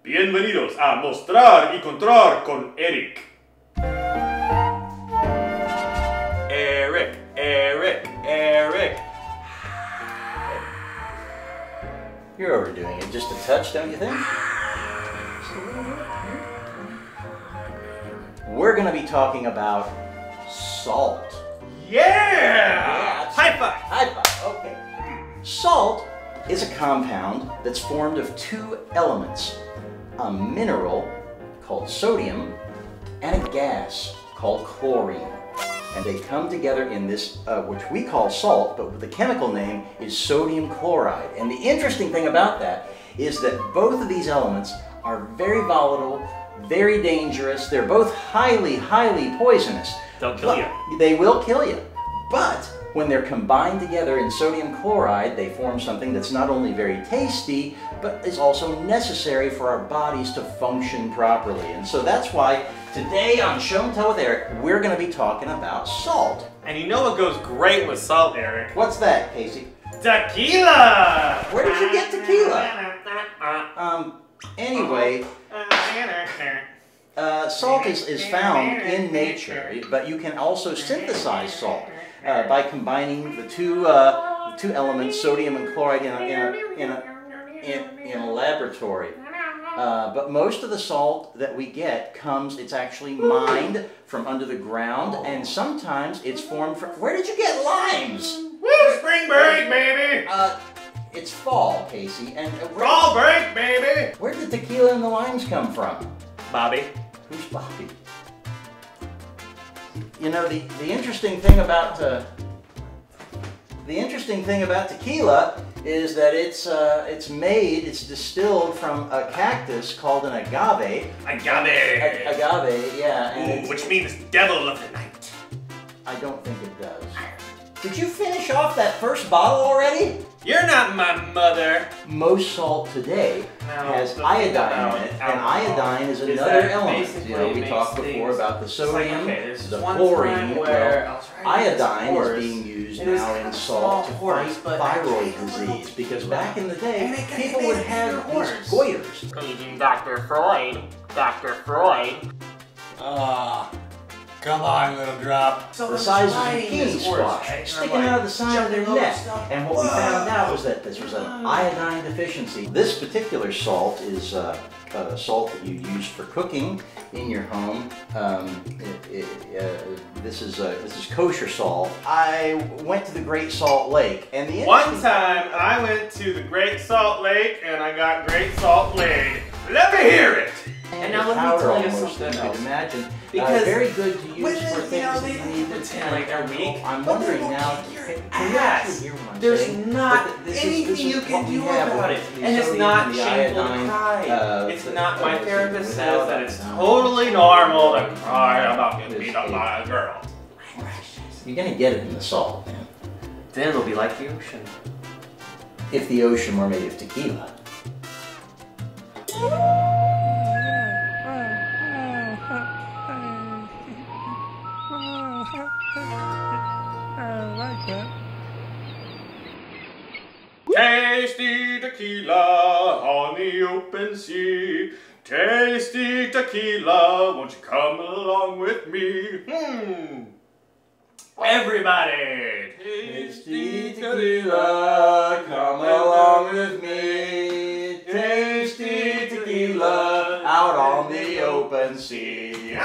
Bienvenidos a Mostrar y Contar con Eric. Eric. You're overdoing it just a touch, don't you think? We're going to be talking about salt. Yeah! High five! High five, okay. Salt is a compound that's formed of two elements, a mineral called sodium and a gas called chlorine. And they come together in this, which we call salt, but the chemical name is sodium chloride. And the interesting thing about that is that both of these elements are very volatile, very dangerous. They're both highly, highly poisonous. They'll kill you. They will kill you. But when they're combined together in sodium chloride, they form something that's not only very tasty, but is also necessary for our bodies to function properly. And so that's why today on Show and Tell with Eric, we're going to be talking about salt. And you know what goes great with salt, Eric? What's that, Casey? Tequila! Where did you get tequila? Anyway, salt is found in nature, but you can also synthesize salt by combining the two elements, sodium and chloride, in a laboratory. But most of the salt that we get it's actually mined from under the ground, and sometimes it's formed from. Where did you get limes? Woo! Spring break, baby! It's fall, Casey, and Fall break, baby! where did the tequila and the limes come from? Bobby. Who's Bobby? You know, the interesting thing about tequila is that it's distilled from a cactus called an agave. Agave, yeah. And Which means devil of the night. I don't think it does. Did you finish off that first bottle already? You're not my mother. Most salt today has the thing iodine about in it, and alcohol iodine is is another that element. basically You know, we it talked makes before things- about the sodium, this is the one chlorine. time where I'll try to Iodine get is this being used It was now kind in of salt small to horse, fight but thyroid actually disease, because but- back in the day, And it people made would it have bigger these horse. goiters. Dr. Freud. Come on, little drop. The size of zucchini squash, sticking out of the side of their neck. And what we found out was that this was an iodine deficiency. This particular salt is salt that you use for cooking in your home. This is kosher salt. I went to the Great Salt Lake, and the One time I went to the Great Salt Lake and I got Great Salt Lake. Let me hear it! And now let me powder tell you almost, something you else. could imagine. Because very good to use when for you things know, that they you need to pretend like they're weak, I'm but they wondering will now, kick your can you ass. actually hear what I'm There's saying? not But this is anything you what can we do have about with it. the And it's sodium not and the shameful to iodine, cry. It's not, my therapist says that it's Totally normal to cry about getting beat up by a girl. You're gonna get it in the salt, man. Then it'll be like the ocean. If the ocean were made of tequila. Tasty tequila on the open sea. Tasty tequila, won't you come along with me? Everybody! Tasty tequila, come along with me. Tasty tequila, out on the open sea.